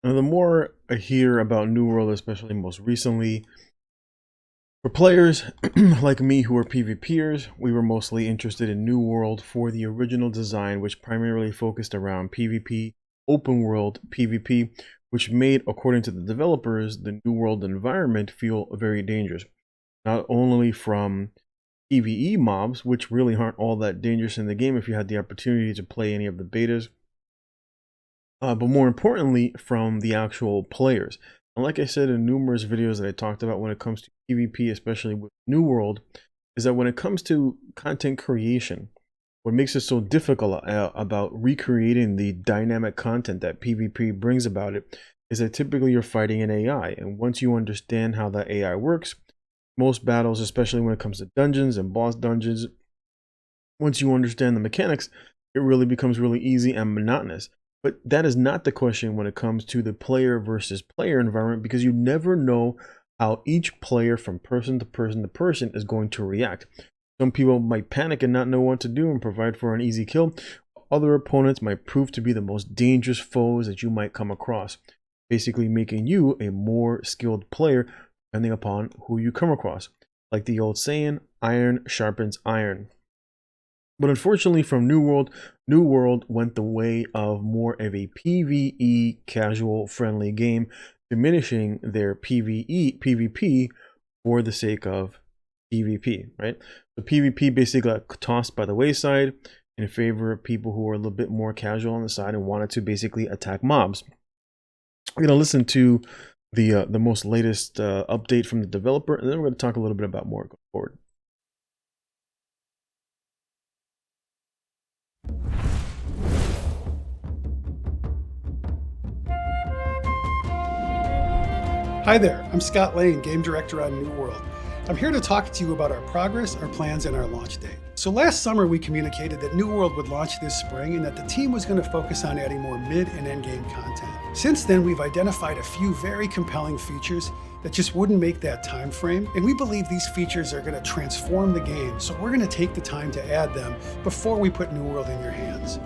Now, the more I hear about New World, especially most recently, for players like me who are PvPers, we were mostly interested in New World for the original design, which primarily focused around PvP, open world PvP, which made, according to the developers, the New World environment feel very dangerous. Not only from PvE mobs, which really aren't all that dangerous in the game if you had the opportunity to play any of the betas, but more importantly, from the actual players. And like I said in numerous videos that I talked about when it comes to PvP, especially with New World, is that when it comes to content creation, what makes it so difficult about recreating the dynamic content that PvP brings about it is that typically you're fighting an AI. And once you understand how that AI works, most battles, especially when it comes to dungeons and boss dungeons, once you understand the mechanics, it really becomes really easy and monotonous. But that is not the question when it comes to the player versus player environment, because you never know how each player from person to person to person is going to react. Some people might panic and not know what to do and provide for an easy kill. Other opponents might prove to be the most dangerous foes that you might come across, basically making you a more skilled player depending upon who you come across. Like the old saying, iron sharpens iron. But unfortunately from New World went the way of more of a PvE casual friendly game, diminishing their PvP for the sake of PvP, right? So PvP basically got tossed by the wayside in favor of people who are a little bit more casual on the side and wanted to basically attack mobs. We're going to listen to the most latest update from the developer, and then we're going to talk a little bit about more going forward. Hi there, I'm Scott Lane, Game Director on New World. I'm here to talk to you about our progress, our plans, and our launch date. So last summer we communicated that New World would launch this spring and that the team was going to focus on adding more mid and end game content. Since then, we've identified a few very compelling features that just wouldn't make that time frame, and we believe these features are going to transform the game, so we're going to take the time to add them before we put New World in your hands.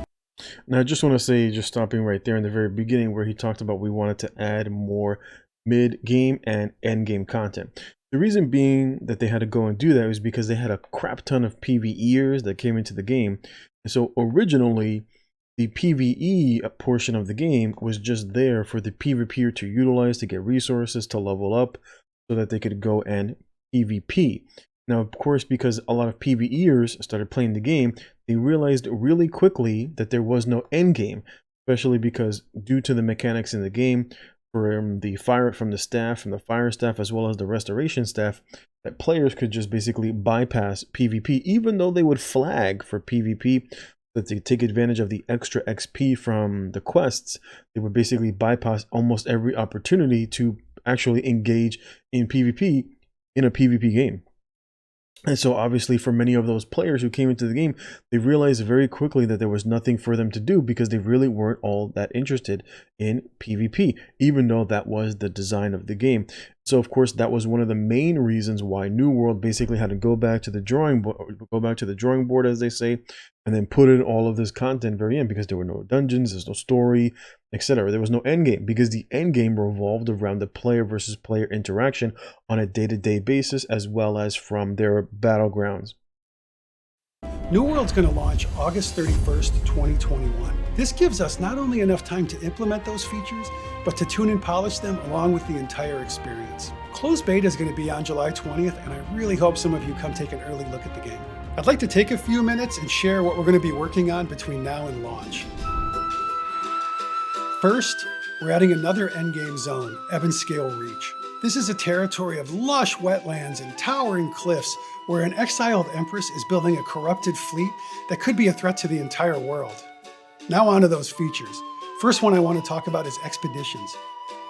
Now I just want to say, just stopping right there in the very beginning where he talked about we wanted to add more mid-game and end-game content. The reason being that they had to go and do that was because they had a crap ton of PvEers that came into the game. And so originally, the PvE portion of the game was just there for the PvPer to utilize to get resources to level up so that they could go and PvP. Now, of course, because a lot of PvEers started playing the game, they realized really quickly that there was no end game, especially because due to the mechanics in the game, from the fire staff, as well as the restoration staff, that players could just basically bypass PvP, even though they would flag for PvP, that they take advantage of the extra XP from the quests. They would basically bypass almost every opportunity to actually engage in PvP in a PvP game. And so obviously for many of those players who came into the game, they realized very quickly that there was nothing for them to do because they really weren't all that interested in PvP, even though that was the design of the game. So of course that was one of the main reasons why New World basically had to go back to the drawing board, as they say, and then put in all of this content very end, because there were no dungeons, there's no story, etc. There was no end game, because the end game revolved around the player versus player interaction on a day-to-day basis, as well as from their battlegrounds. New World's going to launch August 31st, 2021. This gives us not only enough time to implement those features, but to tune and polish them along with the entire experience. Closed beta is going to be on July 20th, and I really hope some of you come take an early look at the game. I'd like to take a few minutes and share what we're going to be working on between now and launch. First, we're adding another endgame zone, Ebonscale Reach. This is a territory of lush wetlands and towering cliffs where an exiled empress is building a corrupted fleet that could be a threat to the entire world. Now on to those features. First one I want to talk about is expeditions.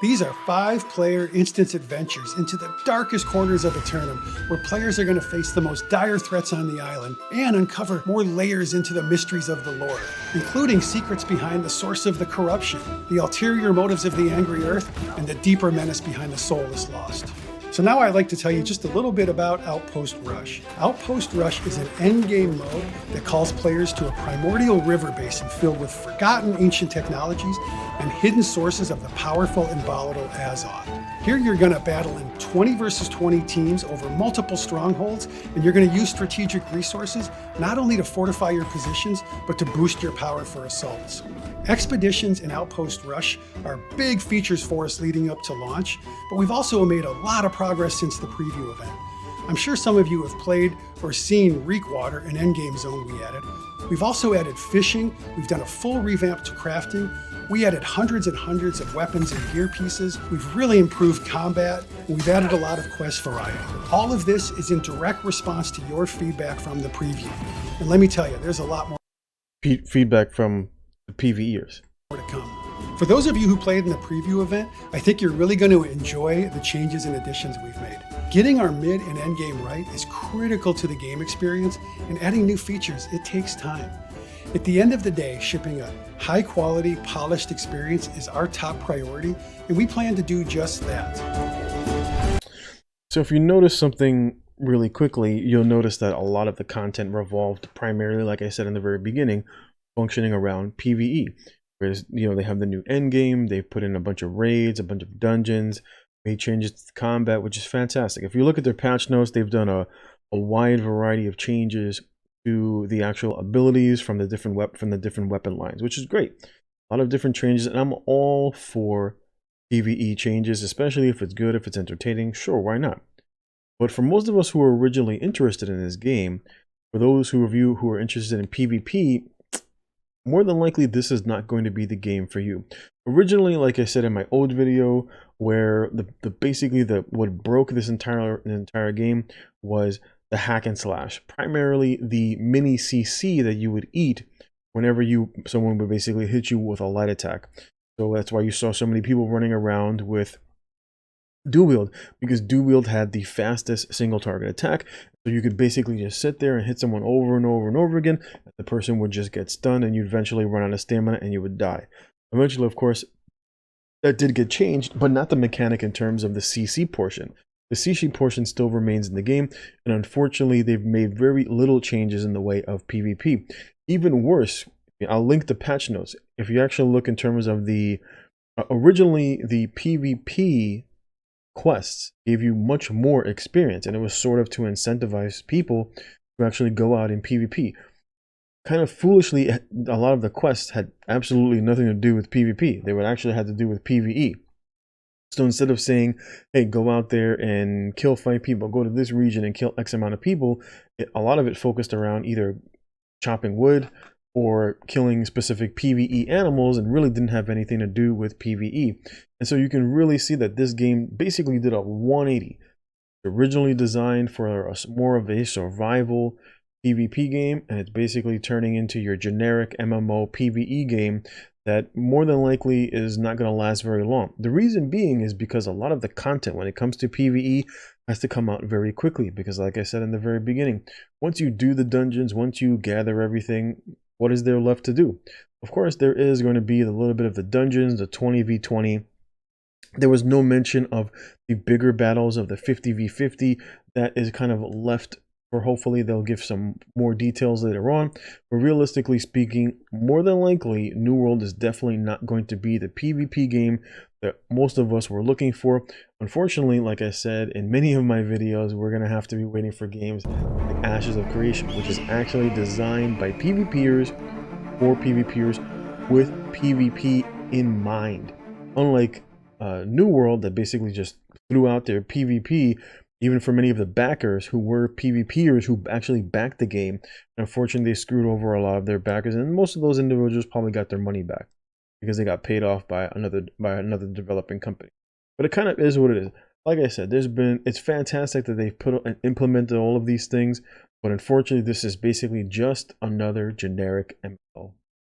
These are 5-player instance adventures into the darkest corners of Eternum, where players are going to face the most dire threats on the island and uncover more layers into the mysteries of the lore, including secrets behind the source of the corruption, the ulterior motives of the Angry Earth, and the deeper menace behind the Soulless Lost. So now I'd like to tell you just a little bit about Outpost Rush. Outpost Rush is an endgame mode that calls players to a primordial river basin filled with forgotten ancient technologies and hidden sources of the powerful and volatile Azoth. Here you're going to battle in 20 versus 20 teams over multiple strongholds, and you're going to use strategic resources not only to fortify your positions, but to boost your power for assaults. Expeditions and Outpost Rush are big features for us leading up to launch, but we've also made a lot of progress since the preview event. I'm sure some of you have played or seen Reekwater, an endgame zone we added. We've also added fishing, we've done a full revamp to crafting, we added hundreds and hundreds of weapons and gear pieces, we've really improved combat, and we've added a lot of quest variety. All of this is in direct response to your feedback from the preview. And let me tell you, there's a lot more Feedback from the PvEers to come. For those of you who played in the preview event, I think you're really going to enjoy the changes and additions we've made. Getting our mid and end game right is critical to the game experience, and adding new features, it takes time. At the end of the day, shipping a high quality, polished experience is our top priority, and we plan to do just that. So if you notice something really quickly, you'll notice that a lot of the content revolved primarily, like I said in the very beginning, functioning around PvE. Whereas, they have the new end game, they've put in a bunch of raids, a bunch of dungeons, made changes to combat, which is fantastic. If you look at their patch notes, they've done a wide variety of changes to the actual abilities from the different weapon lines, which is great. A lot of different changes, and I'm all for PvE changes, especially if it's good, if it's entertaining. Sure, why not? But for most of us who were originally interested in this game, for those of you who are interested in PvP, more than likely this is not going to be the game for you. Originally, like I said in my old video, where basically what broke this entire game was the hack and slash, primarily the mini CC that you would eat whenever someone would basically hit you with a light attack. So that's why you saw so many people running around with dual wield, because dual wield had the fastest single target attack. So you could basically just sit there and hit someone over and over and over again. The person would just get stunned, and you'd eventually run out of stamina and you would die. Eventually, of course, that did get changed, but not the mechanic in terms of the CC portion. The CC portion still remains in the game, and unfortunately, they've made very little changes in the way of PvP. Even worse, I'll link the patch notes. If you actually look in terms of originally the PvP quests gave you much more experience, and it was sort of to incentivize people to actually go out in PvP. Kind of foolishly, a lot of the quests had absolutely nothing to do with PvP. They would actually have to do with PvE. So instead of saying, hey, go out there and kill 5 people, go to this region and kill X amount of people, a lot of it focused around either chopping wood or killing specific PvE animals, and really didn't have anything to do with PvE. And so you can really see that this game basically did a 180. Originally designed for more of a survival PvP game, and it's basically turning into your generic MMO PvE game that more than likely is not going to last very long. The reason being is because a lot of the content when it comes to PvE has to come out very quickly, because like I said in the very beginning, once you do the dungeons, once you gather everything, what is there left to do? Of course, there is going to be a little bit of the dungeons, the 20v20. There was no mention of the bigger battles of the 50v50. That is kind of left for, hopefully they'll give some more details later on. But realistically speaking, more than likely, New World is definitely not going to be the PvP game that most of us were looking for. Unfortunately, like I said in many of my videos, we're going to have to be waiting for games like Ashes of Creation, which is actually designed by PvPers for PvPers with PvP in mind. Unlike New World, that basically just threw out their PvP, even for many of the backers who were PvPers who actually backed the game. And unfortunately, they screwed over a lot of their backers, and most of those individuals probably got their money back because they got paid off by another developing company. But it kind of is what it is. Like I said, it's fantastic that they've implemented all of these things, but unfortunately, this is basically just another generic MMO.